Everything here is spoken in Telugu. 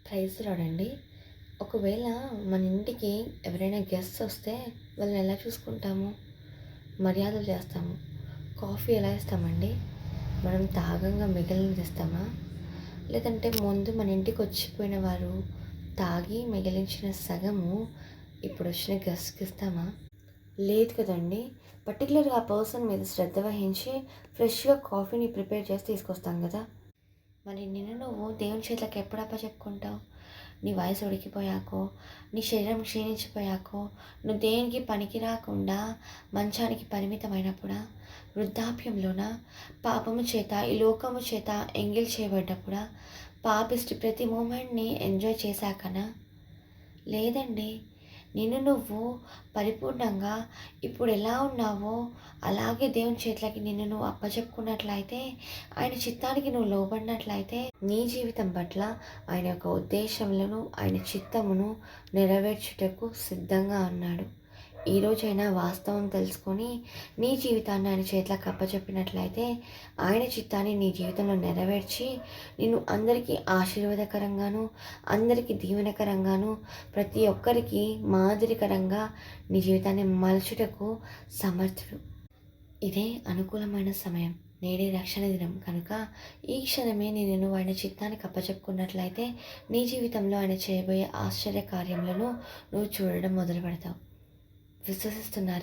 ప్రైజ్ రాడండి. ఒకవేళ మన ఇంటికి ఎవరైనా గెస్ట్స్ వస్తే వాళ్ళని ఎలా చూసుకుంటాము? మర్యాదలు చేస్తాము. కాఫీ ఎలా ఇస్తామండి? మనం తాగంగా మిగిలినది ఇస్తామా? లేదంటే ముందు మన ఇంటికి వచ్చిపోయిన వారు తాగి మిగిలించిన సగము ఇప్పుడొచ్చిన గెస్ట్‌కి ఇస్తామా? లేదు కదండీ. పర్టిక్యులర్‌గా ఆ పర్సన్ మీద శ్రద్ధ వహించి ఫ్రెష్‌గా కాఫీని ప్రిపేర్ చేసి తీసుకొస్తాం గదా! మరి నిన్ను నువ్వు దేవుని చేతులకు ఎప్పుడు అప్పచెప్పుకుంటావు? నీ వయసు ఉడికిపోయాకో, నీ శరీరం క్షీణించిపోయాకో, నువ్వు దేనికి పనికి రాకుండా మంచానికి పరిమితమైనప్పుడా? వృద్ధాప్యంలోనా? పాపము చేత, ఈ లోకము చేత ఎంగిల్ చేయబడ్డప్పుడా? పాపిష్టి ప్రతి మూమెంట్‌ని ఎంజాయ్ చేశాకనా? లేదండి. నిన్ను నువ్వు పరిపూర్ణంగా ఇప్పుడు ఎలా ఉన్నావో అలాగే దేవుని చేతులకి నిన్ను నువ్వు అప్పచెప్పుకున్నట్లయితే, ఆయన చిత్తానికి నువ్వు లోబడినట్లయితే, నీ జీవితం పట్ల ఆయన యొక్క ఉద్దేశములను, ఆయన చిత్తమును నెరవేర్చుటకు సిద్ధంగా ఉన్నాడు. ఈరోజైనా వాస్తవం తెలుసుకొని నీ జీవితాన్ని ఆయన చేతులకు అప్పచెప్పినట్లయితే ఆయన చిత్తాన్ని నీ జీవితంలో నెరవేర్చి నిన్ను అందరికీ ఆశీర్వాదకరంగాను, అందరికీ దీవెనకరంగాను, ప్రతి ఒక్కరికి మాదిరికరంగా నీ జీవితాన్ని మలచుటకు సమర్థుడు. ఇదే అనుకూలమైన సమయం. నేడే రక్షణ దినం కనుక ఈ క్షణమే నేను ఆయన చిత్తానికి అప్పచెప్పుకున్నట్లయితే నీ జీవితంలో ఆయన చేయబోయే ఆశ్చర్య కార్యములను నువ్వు చూడడం మొదలు పెడతావు. విశ్వసిస్తున్నారా?